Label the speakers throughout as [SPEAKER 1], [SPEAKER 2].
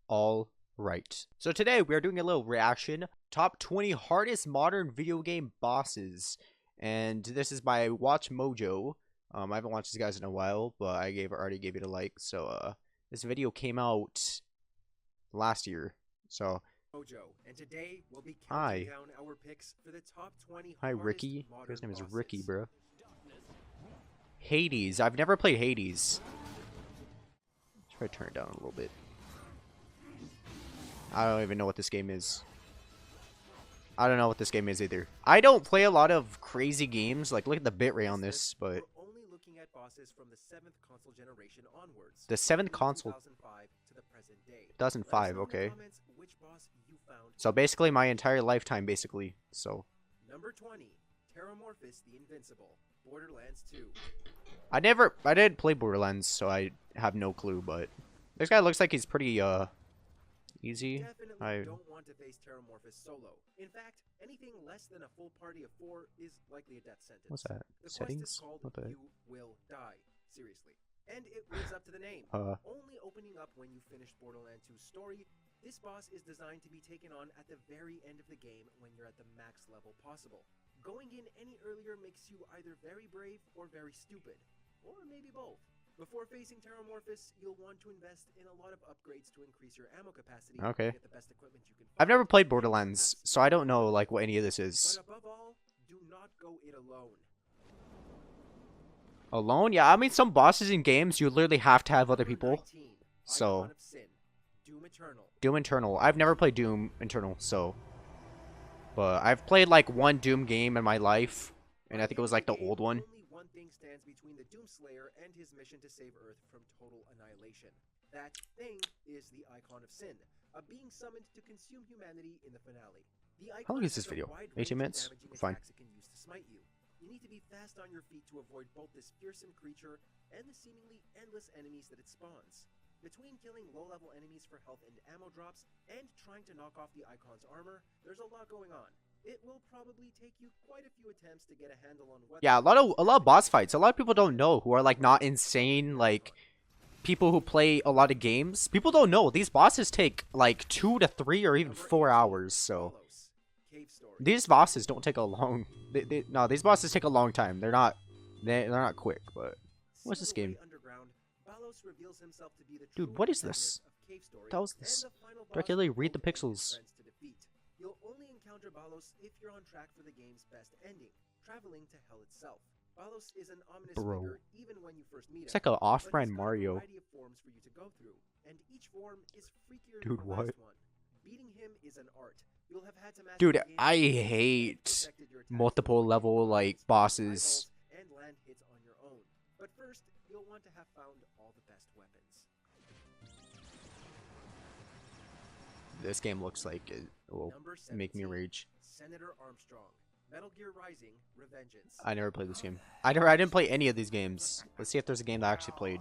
[SPEAKER 1] All right. So today we are doing a little reaction. Top 20 hardest modern video game bosses. And this is by Watch Mojo. I haven't watched these guys in a while, but I already gave it a like. So this video came out last year. So
[SPEAKER 2] Mojo, and today we'll be
[SPEAKER 1] hi.
[SPEAKER 2] counting down our picks for the top 20
[SPEAKER 1] Hi
[SPEAKER 2] hardest
[SPEAKER 1] Ricky.
[SPEAKER 2] modern
[SPEAKER 1] His name is
[SPEAKER 2] bosses.
[SPEAKER 1] Ricky, bro. Hades. I've never played Hades. Try to turn it down a little bit. I don't even know what this game is. I don't know what this game is either. I don't play a lot of crazy games. Like, look at the bitrate on this, but
[SPEAKER 2] We're only looking at bosses from the 7th console generation onwards.
[SPEAKER 1] the 7th
[SPEAKER 2] from
[SPEAKER 1] console,
[SPEAKER 2] 2005 to the present day.
[SPEAKER 1] 2005,
[SPEAKER 2] Let us know in the
[SPEAKER 1] okay.
[SPEAKER 2] comments which boss you found.
[SPEAKER 1] So basically my entire lifetime, basically. So
[SPEAKER 2] Number 20, Terramorphous the Invincible, Borderlands 2.
[SPEAKER 1] I didn't play Borderlands, so I have no clue. But this guy looks like he's pretty easy.
[SPEAKER 2] Definitely don't want to face Terramorphous solo. In fact, anything less than a full party of 4 is likely a death sentence.
[SPEAKER 1] What's that?
[SPEAKER 2] The
[SPEAKER 1] Settings?
[SPEAKER 2] quest is called
[SPEAKER 1] What the?
[SPEAKER 2] You Will Die. Seriously. And it lives up to the name. Only opening up when you finish Borderlands 2's story, this boss is designed to be taken on at the very end of the game when you're at the max level possible. Going in any earlier makes you either very brave or very stupid. Or maybe both. Before facing Terramorphous, you'll want to invest in a lot of upgrades to increase your ammo capacity.
[SPEAKER 1] Okay.
[SPEAKER 2] Get the best equipment you can find.
[SPEAKER 1] I've never played Borderlands, so I don't know like what any of this is.
[SPEAKER 2] But above all, do not go it alone.
[SPEAKER 1] Alone? Yeah, I mean some bosses in games you literally have to have other people.
[SPEAKER 2] 19,
[SPEAKER 1] So
[SPEAKER 2] Icon of Sin, Doom Eternal.
[SPEAKER 1] Doom Eternal. I've never played Doom Eternal, so. But I've played like one Doom game in my life, and I think it was like the old one.
[SPEAKER 2] Only one thing stands between the Doomslayer and his mission to save Earth from total annihilation. That thing is the Icon of Sin, a being summoned to consume humanity in the finale. The
[SPEAKER 1] How long
[SPEAKER 2] Icon
[SPEAKER 1] is this
[SPEAKER 2] has a
[SPEAKER 1] video?
[SPEAKER 2] wide
[SPEAKER 1] 18
[SPEAKER 2] range of
[SPEAKER 1] minutes?
[SPEAKER 2] damaging
[SPEAKER 1] Fine.
[SPEAKER 2] attacks it can use to smite you. You need to be fast on your feet to avoid both this fearsome creature and the seemingly endless enemies that it spawns. Between killing low-level enemies for health and ammo drops, and trying to knock off the Icon's armor, there's a lot going on. It will probably take you quite a few attempts to get a handle on what...
[SPEAKER 1] Yeah, a lot of boss fights. A lot of people don't know who are like not insane like people who play a lot of games. People don't know these bosses take like 2 to 3 or even 4 hours. So these bosses don't take a long. No, these bosses take a long time. They're not quick. But what's this game? Dude, what is this? What was this? Do I can really read the pixels?
[SPEAKER 2] You'll only encounter Balos if you're on track for the game's best ending, traveling to hell itself. Balos is an ominous figure even when you first meet him.
[SPEAKER 1] It's like an off-brand Mario.
[SPEAKER 2] A variety of forms for you to go through, and each form is freakier
[SPEAKER 1] Dude,
[SPEAKER 2] than the
[SPEAKER 1] what?
[SPEAKER 2] last one. Beating him is an art. You'll have had to master
[SPEAKER 1] Dude,
[SPEAKER 2] the game
[SPEAKER 1] I
[SPEAKER 2] and
[SPEAKER 1] hate
[SPEAKER 2] perfected your attacks
[SPEAKER 1] multiple
[SPEAKER 2] before
[SPEAKER 1] level
[SPEAKER 2] you
[SPEAKER 1] like
[SPEAKER 2] can
[SPEAKER 1] bosses.
[SPEAKER 2] and land hits on your own. But first, you'll want to have found all the best weapons.
[SPEAKER 1] This game looks like it will
[SPEAKER 2] Number
[SPEAKER 1] make me
[SPEAKER 2] 17,
[SPEAKER 1] rage.
[SPEAKER 2] Senator Armstrong, Metal Gear Rising: Revengeance.
[SPEAKER 1] I never played this game. I didn't play any of these games. Let's see if there's a game that I actually played.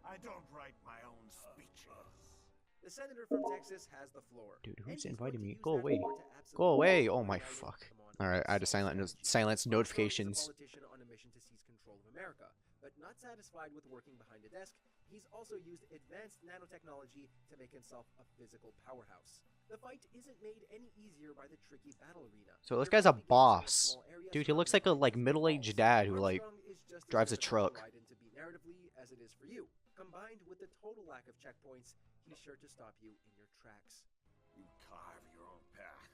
[SPEAKER 3] I don't write my own speeches.
[SPEAKER 2] The senator from Texas has the floor.
[SPEAKER 1] Dude,
[SPEAKER 2] and
[SPEAKER 1] who's
[SPEAKER 2] he's
[SPEAKER 1] inviting
[SPEAKER 2] going
[SPEAKER 1] me?
[SPEAKER 2] to use
[SPEAKER 1] Go
[SPEAKER 2] that
[SPEAKER 1] away.
[SPEAKER 2] floor to
[SPEAKER 1] Go
[SPEAKER 2] absolutely
[SPEAKER 1] away. Oh my
[SPEAKER 2] annihilate
[SPEAKER 1] fuck.
[SPEAKER 2] them on
[SPEAKER 1] Alright, I had to silence
[SPEAKER 2] Armstrong
[SPEAKER 1] notifications.
[SPEAKER 2] is a politician on a mission to seize control of America, but not satisfied with working behind a desk, he's also used advanced nanotechnology to make himself a physical powerhouse. The fight isn't made any easier by the tricky battle arena.
[SPEAKER 1] So this
[SPEAKER 2] You're
[SPEAKER 1] guy's a
[SPEAKER 2] only getting to a
[SPEAKER 1] boss.
[SPEAKER 2] small area
[SPEAKER 1] Dude, he looks
[SPEAKER 2] surrounded
[SPEAKER 1] like a
[SPEAKER 2] by
[SPEAKER 1] middle-aged
[SPEAKER 2] walls.
[SPEAKER 1] dad who like
[SPEAKER 2] Armstrong is just as
[SPEAKER 1] drives a
[SPEAKER 2] good
[SPEAKER 1] truck.
[SPEAKER 2] ride into be narratively as it is for you. Combined with the total lack of checkpoints, he's sure to stop you in your tracks.
[SPEAKER 3] You carve your own path.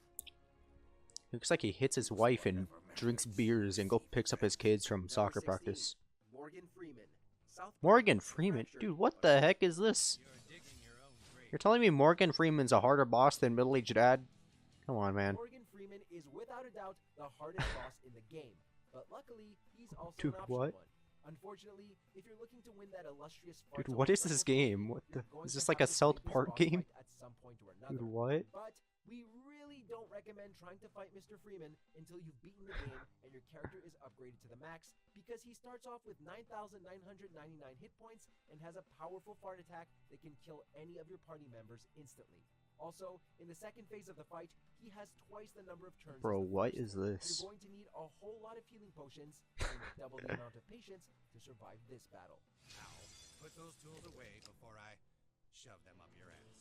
[SPEAKER 1] Looks like he hits his wife and drinks beers and go picks up his kids from
[SPEAKER 2] Number
[SPEAKER 1] soccer
[SPEAKER 2] 16,
[SPEAKER 1] practice.
[SPEAKER 2] Morgan Freeman. South
[SPEAKER 1] Morgan
[SPEAKER 2] Park
[SPEAKER 1] Freeman?
[SPEAKER 2] fractured
[SPEAKER 1] Dude, what the heck is this? You're telling me Morgan Freeman's a harder boss than middle-aged dad? Come on, man.
[SPEAKER 2] Morgan Freeman is without a doubt the hardest boss in the game, but luckily he's also
[SPEAKER 1] Dude,
[SPEAKER 2] an optional
[SPEAKER 1] what?
[SPEAKER 2] one. Unfortunately, if you're looking to win that illustrious
[SPEAKER 1] Dude,
[SPEAKER 2] Farts
[SPEAKER 1] what
[SPEAKER 2] Over
[SPEAKER 1] is this
[SPEAKER 2] Circle
[SPEAKER 1] game? What the?
[SPEAKER 2] you're going
[SPEAKER 1] Is this
[SPEAKER 2] to
[SPEAKER 1] like a
[SPEAKER 2] have to
[SPEAKER 1] South
[SPEAKER 2] fight this
[SPEAKER 1] Park
[SPEAKER 2] boss
[SPEAKER 1] game?
[SPEAKER 2] fight at some point or another.
[SPEAKER 1] Dude, what?
[SPEAKER 2] But we really don't recommend trying to fight Mr. Freeman until you've beaten the game and your character is upgraded to the max, because he starts off with 9,999 hit points and has a powerful fart attack that can kill any of your party members instantly. Also, in the second phase of the fight, he has twice the number of turns.
[SPEAKER 1] Bro,
[SPEAKER 2] as the
[SPEAKER 1] what
[SPEAKER 2] first.
[SPEAKER 1] is this?
[SPEAKER 2] You're going to need a whole lot of healing potions and double the amount of patience to survive this battle.
[SPEAKER 4] Now, put those tools away before I shove them up your ass.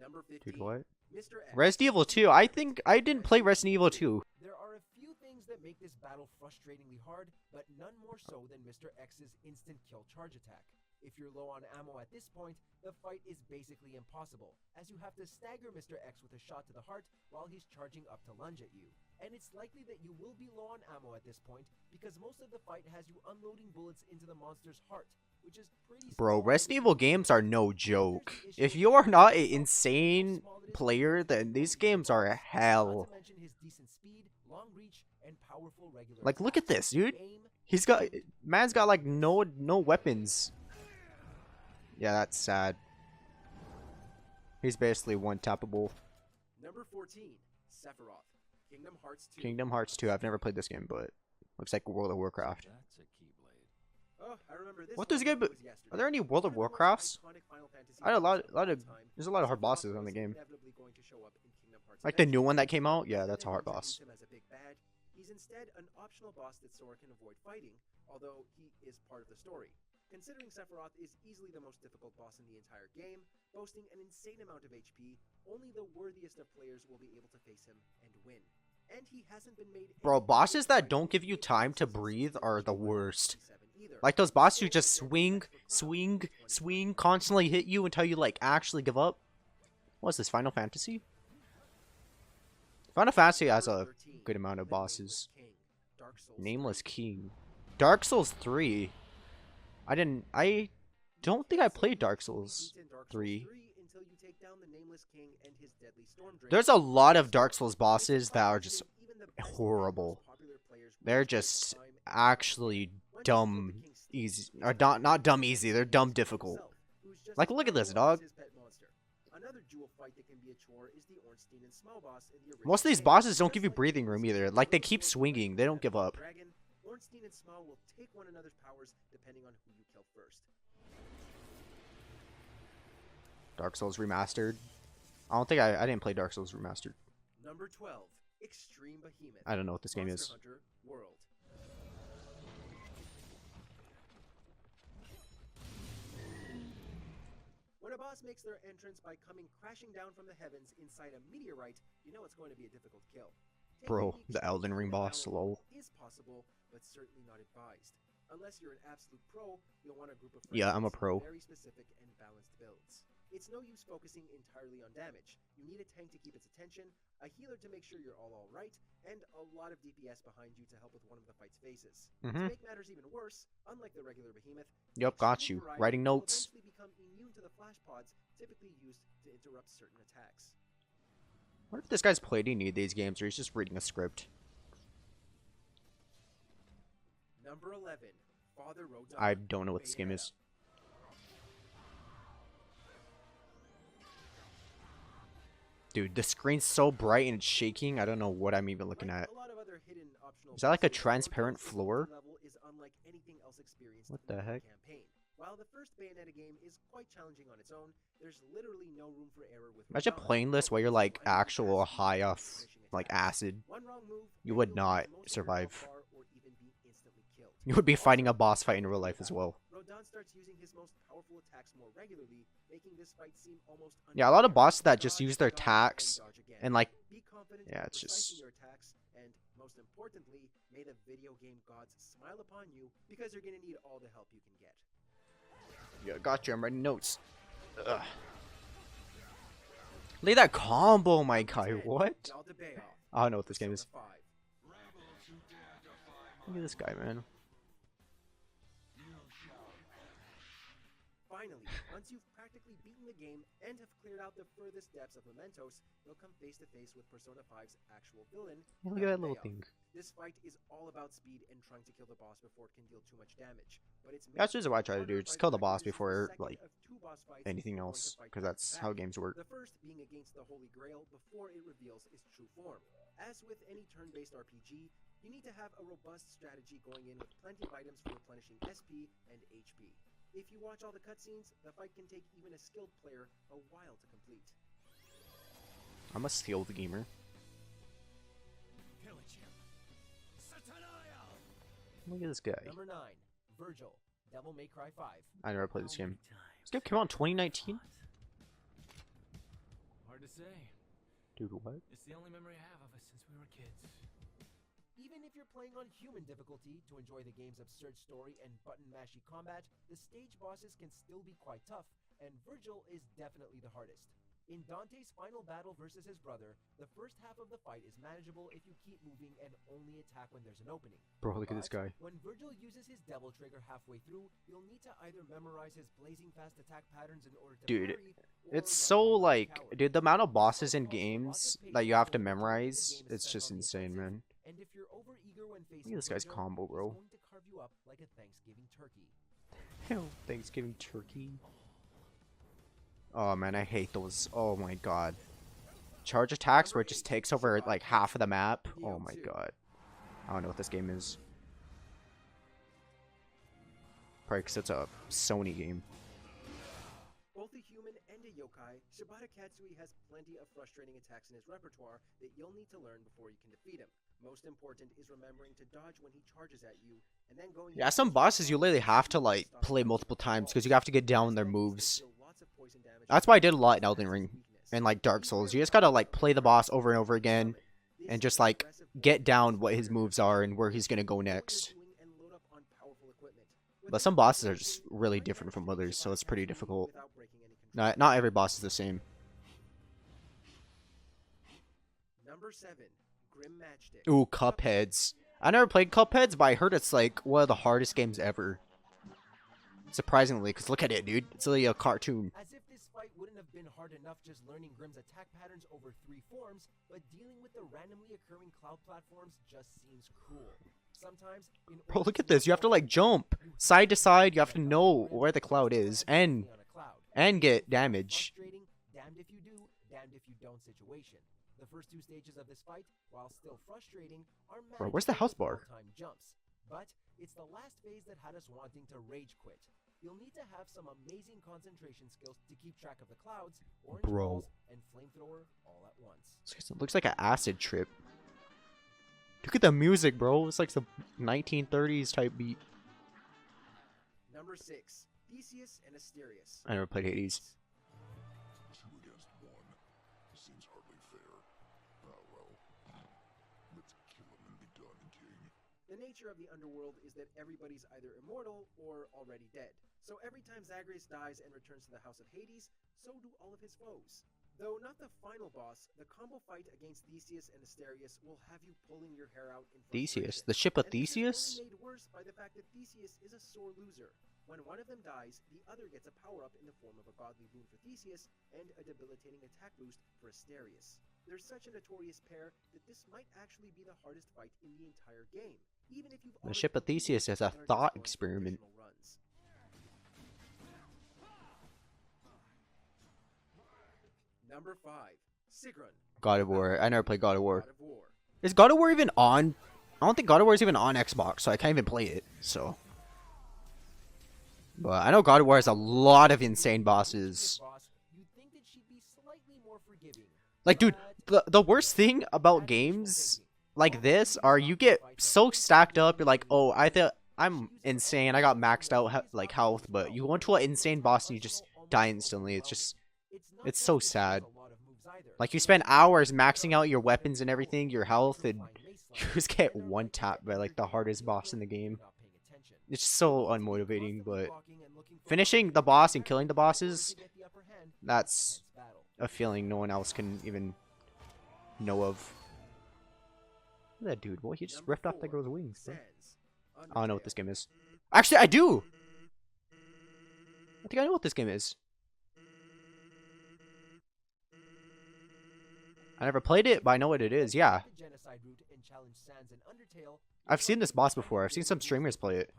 [SPEAKER 2] Number 15.
[SPEAKER 1] Dude, what?
[SPEAKER 2] Mr. X.
[SPEAKER 1] Resident Evil 2. I think I didn't play Resident Evil 2.
[SPEAKER 2] There are a few things that make this battle frustratingly hard, but none more so than Mr. X's instant kill charge attack. If you're low on ammo at this point, the fight is basically impossible, as you have to stagger Mr. X with a shot to the heart while he's charging up to lunge at you. And it's likely that you will be low on ammo at this point, because most of the fight has you unloading bullets into the monster's heart, which is pretty
[SPEAKER 1] Bro,
[SPEAKER 2] small.
[SPEAKER 1] Resident Evil games are no joke. If you are not an insane player, then these games are hell.
[SPEAKER 2] Not to mention his decent speed, long reach, and powerful regular
[SPEAKER 1] Like, look at
[SPEAKER 2] attacks.
[SPEAKER 1] this, dude.
[SPEAKER 2] Aim,
[SPEAKER 1] He's got, man's got like no weapons. Yeah, that's sad. He's basically one-tappable.
[SPEAKER 2] Number 14, Sephiroth. Kingdom Hearts 2.
[SPEAKER 1] Kingdom Hearts 2. I've never played this game, but looks like World of Warcraft.
[SPEAKER 3] That's a keyblade.
[SPEAKER 2] Oh, I remember this
[SPEAKER 1] What
[SPEAKER 2] one
[SPEAKER 1] does game?
[SPEAKER 2] like it was yesterday.
[SPEAKER 1] Are there any World of
[SPEAKER 2] One the most
[SPEAKER 1] Warcrafts?
[SPEAKER 2] iconic Final Fantasy
[SPEAKER 1] I had a
[SPEAKER 2] games
[SPEAKER 1] lot
[SPEAKER 2] all
[SPEAKER 1] of.
[SPEAKER 2] time,
[SPEAKER 1] There's a lot of hard
[SPEAKER 2] Sephiroth
[SPEAKER 1] bosses in the
[SPEAKER 2] was
[SPEAKER 1] game.
[SPEAKER 2] inevitably going to show up in Kingdom Hearts
[SPEAKER 1] Like the new
[SPEAKER 2] eventually.
[SPEAKER 1] one that came out. Yeah,
[SPEAKER 2] Rather
[SPEAKER 1] that's a
[SPEAKER 2] than
[SPEAKER 1] hard
[SPEAKER 2] introduce
[SPEAKER 1] boss.
[SPEAKER 2] him as a big bad, he's instead an optional boss that Sora can avoid fighting, although he is part of the story. Considering Sephiroth is easily the most difficult boss in the entire game, boasting an insane amount of HP, only the worthiest of players will be able to face him and win. And he hasn't been made
[SPEAKER 1] Bro,
[SPEAKER 2] any
[SPEAKER 1] bosses that
[SPEAKER 2] fight
[SPEAKER 1] don't give you
[SPEAKER 2] in
[SPEAKER 1] time to
[SPEAKER 2] since
[SPEAKER 1] breathe
[SPEAKER 2] Season
[SPEAKER 1] are
[SPEAKER 2] 2
[SPEAKER 1] the
[SPEAKER 2] Final
[SPEAKER 1] worst.
[SPEAKER 2] Fantasy VII either.
[SPEAKER 1] Like those bosses who
[SPEAKER 2] So
[SPEAKER 1] just
[SPEAKER 2] there's
[SPEAKER 1] swing,
[SPEAKER 2] extra crowd
[SPEAKER 1] swing,
[SPEAKER 2] when it
[SPEAKER 1] swing,
[SPEAKER 2] comes.
[SPEAKER 1] constantly hit you until you like actually give up. What's this, Final Fantasy? Final Fantasy has a
[SPEAKER 2] Number 13,
[SPEAKER 1] good amount of
[SPEAKER 2] the
[SPEAKER 1] bosses.
[SPEAKER 2] Nameless King, Dark Souls
[SPEAKER 1] Nameless
[SPEAKER 2] 3.
[SPEAKER 1] King. Dark Souls 3. I don't think I played Dark Souls
[SPEAKER 2] Beat in Dark Souls
[SPEAKER 1] 3.
[SPEAKER 2] until you take down the Nameless King and his deadly storm drain.
[SPEAKER 1] There's a lot of Dark Souls bosses that are just
[SPEAKER 2] Even the best and
[SPEAKER 1] horrible.
[SPEAKER 2] most popular players will
[SPEAKER 1] They're
[SPEAKER 2] waste
[SPEAKER 1] just
[SPEAKER 2] time
[SPEAKER 1] actually
[SPEAKER 2] When
[SPEAKER 1] dumb
[SPEAKER 2] you killed the King Steve,
[SPEAKER 1] easy.
[SPEAKER 2] he's
[SPEAKER 1] Or
[SPEAKER 2] a
[SPEAKER 1] not dumb
[SPEAKER 2] powerful
[SPEAKER 1] easy, they're dumb difficult.
[SPEAKER 2] himself, who's just
[SPEAKER 1] Like,
[SPEAKER 2] as
[SPEAKER 1] look at this,
[SPEAKER 2] powerful as
[SPEAKER 1] dog.
[SPEAKER 2] his pet monster. Another jewel fight that can be a chore is the Ornstein and Small boss in the
[SPEAKER 1] Most of
[SPEAKER 2] original
[SPEAKER 1] these
[SPEAKER 2] game.
[SPEAKER 1] bosses don't
[SPEAKER 2] Just
[SPEAKER 1] give you
[SPEAKER 2] like
[SPEAKER 1] breathing
[SPEAKER 2] the
[SPEAKER 1] room
[SPEAKER 2] Ornstein
[SPEAKER 1] either.
[SPEAKER 2] and
[SPEAKER 1] Like, they
[SPEAKER 2] Small
[SPEAKER 1] keep
[SPEAKER 2] will
[SPEAKER 1] swinging. They don't give up.
[SPEAKER 2] Dragon, Ornstein and Small will take one another's powers depending on who you kill first.
[SPEAKER 1] Dark Souls Remastered. I don't think I didn't play Dark Souls Remastered.
[SPEAKER 2] Number 12, Extreme Behemoth.
[SPEAKER 1] I don't know what this game is.
[SPEAKER 2] Monster Hunter World. When a boss makes their entrance by coming crashing down from the heavens inside a meteorite, you know it's going to be a difficult kill.
[SPEAKER 1] Bro,
[SPEAKER 2] Taking each
[SPEAKER 1] the
[SPEAKER 2] shot
[SPEAKER 1] Elden Ring
[SPEAKER 2] from a
[SPEAKER 1] boss,
[SPEAKER 2] down
[SPEAKER 1] lol.
[SPEAKER 2] is possible, but certainly not advised. Unless you're an absolute pro, you'll want a group of
[SPEAKER 1] Yeah,
[SPEAKER 2] friends
[SPEAKER 1] I'm a
[SPEAKER 2] with
[SPEAKER 1] pro.
[SPEAKER 2] very specific and balanced builds. It's no use focusing entirely on damage. You need a tank to keep its attention, a healer to make sure you're all right, and a lot of DPS behind you to help with one of the fight's phases. To
[SPEAKER 1] Mhm.
[SPEAKER 2] make matters even worse, unlike the regular behemoth,
[SPEAKER 1] Yep, got you. Writing notes.
[SPEAKER 2] will eventually become immune to the flash pods typically used to interrupt certain attacks.
[SPEAKER 1] What if this guy's played any of these games or he's just reading a script?
[SPEAKER 2] Number 11, Father Rodon.
[SPEAKER 1] I don't know what this game
[SPEAKER 2] Bayonetta.
[SPEAKER 1] is. Dude, the screen's so bright and it's shaking. I don't know what I'm even looking
[SPEAKER 2] Like
[SPEAKER 1] at.
[SPEAKER 2] a lot of other hidden optional
[SPEAKER 1] Is that like a
[SPEAKER 2] bosses,
[SPEAKER 1] transparent
[SPEAKER 2] Rodon's
[SPEAKER 1] floor?
[SPEAKER 2] level is unlike anything else experienced
[SPEAKER 1] What
[SPEAKER 2] in
[SPEAKER 1] the heck?
[SPEAKER 2] campaign. While the first Bayonetta game is quite challenging on its own, there's literally no room for error with
[SPEAKER 1] Imagine
[SPEAKER 2] Rodon.
[SPEAKER 1] playing this while you're like
[SPEAKER 2] Finding the
[SPEAKER 1] actual
[SPEAKER 2] fast
[SPEAKER 1] high
[SPEAKER 2] speed and
[SPEAKER 1] off
[SPEAKER 2] finishing
[SPEAKER 1] like
[SPEAKER 2] attacks.
[SPEAKER 1] acid.
[SPEAKER 2] One wrong move,
[SPEAKER 1] You
[SPEAKER 2] and
[SPEAKER 1] would
[SPEAKER 2] you'll
[SPEAKER 1] not
[SPEAKER 2] lose most of your
[SPEAKER 1] survive.
[SPEAKER 2] health bar or even be instantly killed.
[SPEAKER 1] You would be fighting a
[SPEAKER 2] Also,
[SPEAKER 1] boss fight in
[SPEAKER 2] on
[SPEAKER 1] real
[SPEAKER 2] top
[SPEAKER 1] life
[SPEAKER 2] of
[SPEAKER 1] as
[SPEAKER 2] that,
[SPEAKER 1] well.
[SPEAKER 2] Rodon starts using his most powerful attacks more regularly, making this fight seem almost
[SPEAKER 1] Yeah, a lot of
[SPEAKER 2] unfair.
[SPEAKER 1] bosses that just
[SPEAKER 2] Dodge,
[SPEAKER 1] use their
[SPEAKER 2] dodge, and
[SPEAKER 1] attacks
[SPEAKER 2] dodge again.
[SPEAKER 1] and like,
[SPEAKER 2] Be confident
[SPEAKER 1] yeah,
[SPEAKER 2] and
[SPEAKER 1] it's
[SPEAKER 2] precise in
[SPEAKER 1] just.
[SPEAKER 2] your attacks, and most importantly, may the video game gods smile upon you because you're gonna need all the help you can get.
[SPEAKER 1] Yeah, gotcha. I'm writing notes. Ugh. Look at that combo, my guy.
[SPEAKER 2] Number 10,
[SPEAKER 1] What?
[SPEAKER 2] Valdebayoff,
[SPEAKER 1] I don't know what this game is.
[SPEAKER 2] Persona 5.
[SPEAKER 1] Look at this guy, man.
[SPEAKER 2] Finally, once you've practically beaten the game and have cleared out the furthest depths of Mementos, you'll come face to face with Persona 5's actual villain.
[SPEAKER 1] Look at that little
[SPEAKER 2] Valdebayoff.
[SPEAKER 1] thing.
[SPEAKER 2] This fight is all about speed and trying to kill the boss before it can deal too much damage. But it's
[SPEAKER 1] That's just what I try to do.
[SPEAKER 2] harder
[SPEAKER 1] Just
[SPEAKER 2] by
[SPEAKER 1] kill the
[SPEAKER 2] fact that
[SPEAKER 1] boss
[SPEAKER 2] this is
[SPEAKER 1] before
[SPEAKER 2] the second
[SPEAKER 1] like
[SPEAKER 2] of two boss fights
[SPEAKER 1] anything
[SPEAKER 2] you're going to
[SPEAKER 1] else,
[SPEAKER 2] fight
[SPEAKER 1] because
[SPEAKER 2] back
[SPEAKER 1] that's
[SPEAKER 2] to
[SPEAKER 1] how
[SPEAKER 2] back.
[SPEAKER 1] games work.
[SPEAKER 2] The first being against the Holy Grail before it reveals its true form. As with any turn-based RPG, you need to have a robust strategy going in with plenty of items for replenishing SP and HP. If you watch all the cutscenes, the fight can take even a skilled player a while to complete.
[SPEAKER 1] I'm a skilled gamer.
[SPEAKER 3] Pillage him. Sataniah!
[SPEAKER 1] Look at this guy.
[SPEAKER 2] Number 9, Virgil, Devil May Cry 5.
[SPEAKER 1] I never played this game. This game came out in 2019.
[SPEAKER 3] Hard to say.
[SPEAKER 1] Dude, what?
[SPEAKER 3] It's the only memory I have of it since we were kids.
[SPEAKER 2] Even if you're playing on human difficulty to enjoy the game's absurd story and button-mashy combat, the stage bosses can still be quite tough, and Virgil is definitely the hardest. In Dante's final battle versus his brother, the first half of the fight is manageable if you keep moving and only attack when there's an opening.
[SPEAKER 1] Bro, look at this guy.
[SPEAKER 2] When Virgil uses his devil trigger halfway through, you'll need to either memorize his blazing fast attack patterns in order to
[SPEAKER 1] Dude,
[SPEAKER 2] parry,
[SPEAKER 1] it's
[SPEAKER 2] or
[SPEAKER 1] so
[SPEAKER 2] run away
[SPEAKER 1] like,
[SPEAKER 2] like a coward.
[SPEAKER 1] dude, the amount of bosses in
[SPEAKER 2] Also,
[SPEAKER 1] games
[SPEAKER 2] lots of
[SPEAKER 1] that you have to
[SPEAKER 2] patience will ensure
[SPEAKER 1] memorize,
[SPEAKER 2] the game is
[SPEAKER 1] it's
[SPEAKER 2] set
[SPEAKER 1] just
[SPEAKER 2] on the
[SPEAKER 1] insane,
[SPEAKER 2] offensive,
[SPEAKER 1] man.
[SPEAKER 2] And if you're overeager when facing
[SPEAKER 1] Look at this guy's
[SPEAKER 2] Virgil,
[SPEAKER 1] combo,
[SPEAKER 2] he's
[SPEAKER 1] bro.
[SPEAKER 2] going to carve you up like a Thanksgiving turkey.
[SPEAKER 1] Thanksgiving turkey. Oh man, I hate those. Oh my god. Charge attacks where it just takes over like half of the map. Oh my god. I don't know what this game is. Probably because it's a Sony game.
[SPEAKER 2] Both a human and a yokai, Shibata Katsui has plenty of frustrating attacks in his repertoire that you'll need to learn before you can defeat him. Most important is remembering to dodge when he charges at you, and then going...
[SPEAKER 1] Yeah, some bosses you literally have to like play multiple times because you have to get down their moves. That's why I did a lot in Elden Ring and like Dark Souls. You just gotta like play the boss over and over again and just like get down what his moves are and where he's gonna go next. But some bosses are just really different from others, so it's pretty difficult. Not every boss is the same.
[SPEAKER 2] Number 7, Grim Matchstick.
[SPEAKER 1] Ooh, Cupheads. I never played Cupheads, but I heard it's like one of the hardest games ever. Surprisingly, because look at it, dude. It's like a cartoon.
[SPEAKER 2] As if this fight wouldn't have been hard enough just learning Grimm's attack patterns over 3 forms, but dealing with the randomly occurring cloud platforms just seems cruel. Sometimes,
[SPEAKER 1] Bro, look at this. You have to like jump side to side. You have to know where the cloud is and get damage.
[SPEAKER 2] Damned if you do, damned if you don't situation. The first 2 stages of this fight, while still frustrating, are
[SPEAKER 1] Bro, where's the health bar?
[SPEAKER 2] time jumps. But it's the last phase that had us wanting to rage quit. You'll need to have some amazing concentration skills to keep track of the clouds, orange balls, and flamethrower all at once.
[SPEAKER 1] It looks like an acid trip. Look at the music, bro. It's like some 1930s type beat.
[SPEAKER 2] Number 6, Theseus and Asterius.
[SPEAKER 1] I never played Hades.
[SPEAKER 4] 2 against 1. Seems hardly fair. Ah, well. Let's kill him and be done, King.
[SPEAKER 2] The nature of the Underworld is that everybody's either immortal or already dead. So every time Zagreus dies and returns to the House of Hades, so do all of his foes. Though not the final boss, the combo fight against Theseus and Asterius will have you pulling your hair out in
[SPEAKER 1] Theseus?
[SPEAKER 2] frustration.
[SPEAKER 1] The ship of
[SPEAKER 2] And this is
[SPEAKER 1] Theseus?
[SPEAKER 2] only made worse by the fact that Theseus is a sore loser. When one of them dies, the other gets a power-up in the form of a godly boon for Theseus and a debilitating attack boost for Asterius. They're such a notorious pair that this might actually be the hardest fight in the entire game, even if you've
[SPEAKER 1] The
[SPEAKER 2] already
[SPEAKER 1] ship of
[SPEAKER 2] completed
[SPEAKER 1] Theseus is a
[SPEAKER 2] and are just
[SPEAKER 1] thought
[SPEAKER 2] going through
[SPEAKER 1] experiment.
[SPEAKER 2] additional runs. Number 5, Sigrun.
[SPEAKER 1] God of War. I never played God of War.
[SPEAKER 2] God of War.
[SPEAKER 1] Is God of War even on? I don't think God of War is even on Xbox, so I can't even play it. So, but I know God of War has a lot of insane bosses.
[SPEAKER 2] Boss, you'd think that she'd be slightly more forgiving.
[SPEAKER 1] Like, dude,
[SPEAKER 2] But
[SPEAKER 1] the worst thing about games like this are you get so stacked up. You're like, oh, I'm insane. I got maxed out like health, but you go into an insane boss and you just die instantly. It's so sad. Like you spend hours maxing out your weapons and everything, your health, and you just get one tap by like the hardest boss in the game. It's so unmotivating, but finishing the boss and killing the bosses, that's a feeling no one else can even know of. Look at that dude, boy, he just ripped off that girl's wings. Bro. I don't know what this game is. Actually, I do! I think I know what this game is. I never played it, but I know what it is, yeah. I've seen this boss before. I've seen some streamers play it.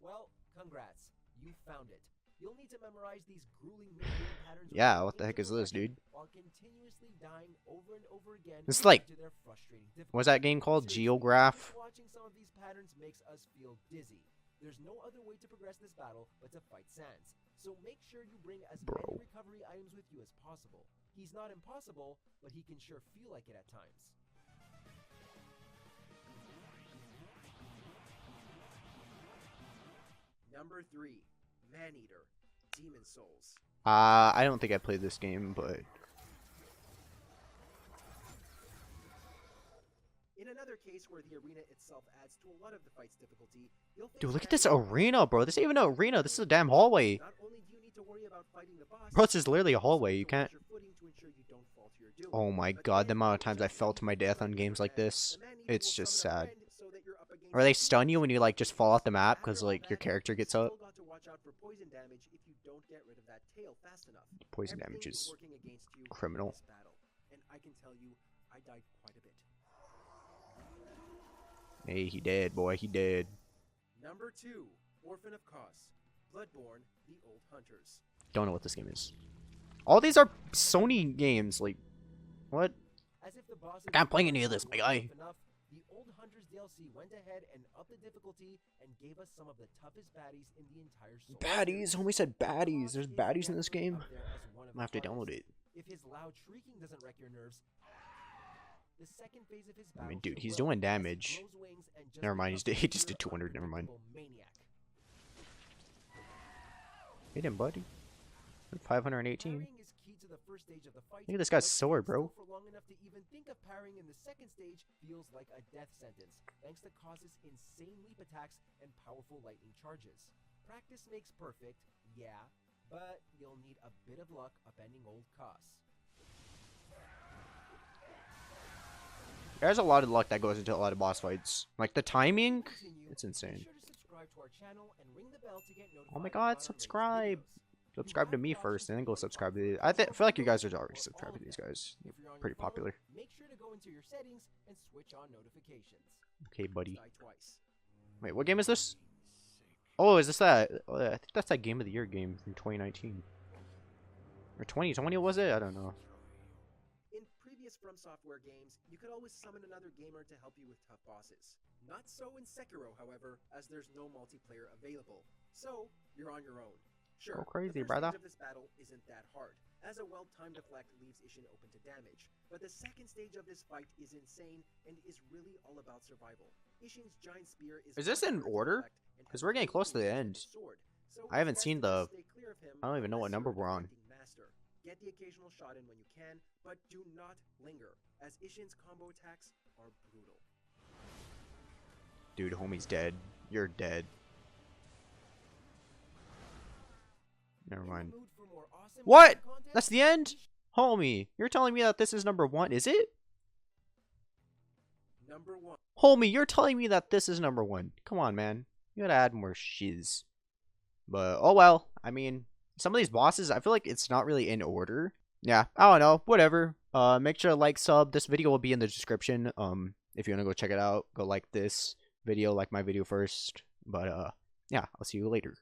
[SPEAKER 2] Well, congrats. You found it. You'll need to memorize these grueling mid-game patterns.
[SPEAKER 1] Yeah, what the heck is this, dude?
[SPEAKER 2] While continuously dying over and over again.
[SPEAKER 1] It's like,
[SPEAKER 2] due to their frustrating difficulty.
[SPEAKER 1] what's that game called?
[SPEAKER 2] Seriously,
[SPEAKER 1] Geograph?
[SPEAKER 2] watching some of these patterns makes us feel dizzy. There's no other way to progress this battle but to fight Sans. So make sure you bring as many recovery items with you as possible. He's not impossible, but he can sure feel like it at times. Number 3, Maneater, Demon Souls.
[SPEAKER 1] I don't think I played this game, but
[SPEAKER 2] In another case where the arena itself adds to a lot of the fight's difficulty, you'll face
[SPEAKER 1] Dude, look at this
[SPEAKER 2] barriers
[SPEAKER 1] arena, bro. This ain't even an arena. This is a damn hallway.
[SPEAKER 2] Not only do you need to worry about fighting the boss,
[SPEAKER 1] Bro, this is literally a
[SPEAKER 2] you also
[SPEAKER 1] hallway.
[SPEAKER 2] need
[SPEAKER 1] You
[SPEAKER 2] to
[SPEAKER 1] can't...
[SPEAKER 2] watch your footing to ensure you don't fall to your doom.
[SPEAKER 1] Oh my god, the amount of times I fell to my death on games like this. It's just sad. Or they stun you when you, like, just fall off the map because, like, your character gets up. Poison damage is criminal.
[SPEAKER 2] And I can tell you, I died quite a bit.
[SPEAKER 1] Hey, he dead, boy. He dead.
[SPEAKER 2] Number 2, Orphan of Kos, Bloodborne, The Old Hunters.
[SPEAKER 1] Don't know what this game is. All these are Sony games. Like, what?
[SPEAKER 2] As if the boss
[SPEAKER 1] I can't play any of this, my guy.
[SPEAKER 2] enough, the Old Hunters DLC went ahead and upped the difficulty and gave us some of the toughest baddies in the entire Souls
[SPEAKER 1] Baddies. Homie said baddies. There's baddies in this game.
[SPEAKER 2] up there as one of
[SPEAKER 1] I'm gonna have to
[SPEAKER 2] the
[SPEAKER 1] download
[SPEAKER 2] hardest.
[SPEAKER 1] it.
[SPEAKER 2] If his loud shrieking doesn't wreck your nerves, the second phase of his
[SPEAKER 1] I mean,
[SPEAKER 2] battle
[SPEAKER 1] dude, he's
[SPEAKER 2] will,
[SPEAKER 1] doing
[SPEAKER 2] as he
[SPEAKER 1] damage.
[SPEAKER 2] grows wings and just
[SPEAKER 1] Never mind,
[SPEAKER 2] becomes
[SPEAKER 1] he just did
[SPEAKER 2] pure
[SPEAKER 1] 200, never mind.
[SPEAKER 2] unpredictable maniac.
[SPEAKER 1] Hit him, buddy. 518.
[SPEAKER 2] Parrying is key to the first stage of the fight.
[SPEAKER 1] Look at this guy's
[SPEAKER 2] but
[SPEAKER 1] sword,
[SPEAKER 2] staying
[SPEAKER 1] bro.
[SPEAKER 2] still for long enough to even think of parrying in the second stage feels like a death sentence, thanks to Kos's insane leap attacks and powerful lightning charges. Practice makes perfect, yeah, but you'll need a bit of luck upending old Kos.
[SPEAKER 1] There's a lot of luck that goes into a lot of boss fights. Like the timing,
[SPEAKER 2] Continue,
[SPEAKER 1] it's insane.
[SPEAKER 2] be sure to subscribe to our channel and ring the bell to get notified
[SPEAKER 1] Oh my
[SPEAKER 2] about
[SPEAKER 1] god,
[SPEAKER 2] our latest
[SPEAKER 1] subscribe.
[SPEAKER 2] videos.
[SPEAKER 1] Subscribe to me first, and then go subscribe to these. I feel like you guys are already subscribed to these guys.
[SPEAKER 2] If you're on
[SPEAKER 1] Pretty
[SPEAKER 2] your phone,
[SPEAKER 1] popular.
[SPEAKER 2] Make sure to go into your settings and switch on notifications.
[SPEAKER 1] Okay, buddy.
[SPEAKER 2] Die twice.
[SPEAKER 1] Wait, what game is this? Oh, is this that? Oh, yeah, I think that's that Game of the Year game from 2019. Or 2020 was it? I don't know.
[SPEAKER 2] In previous From Software games, you could always summon another gamer to help you with tough bosses. Not so in Sekiro, however, as there's no multiplayer available. So, you're on your own. Sure,
[SPEAKER 1] Go crazy,
[SPEAKER 2] the first
[SPEAKER 1] brother.
[SPEAKER 2] stage of this battle isn't that hard, as a well-timed deflect leaves Ishin open to damage. But the second stage of this fight is insane and is really all about survival. Ishin's giant spear is
[SPEAKER 1] this in order? Because we're getting close to the end. I haven't seen the... I don't even know what number we're on.
[SPEAKER 2] Get the occasional shot in when you can, but do not linger, as Ishin's combo attacks are brutal.
[SPEAKER 1] Dude, homie's dead. You're dead. Never mind. What? That's the end? Homie, you're telling me that this is number 1, is it?
[SPEAKER 2] Number 1.
[SPEAKER 1] Homie, you're telling me that this is number 1. Come on, man. You gotta add more shiz. But, oh well. I mean, some of these bosses, I feel like it's not really in order. Yeah, I don't know. Whatever. Make sure to like, sub. This video will be in the description. If you wanna go check it out, go like this video, like my video first. But, yeah, I'll see you later.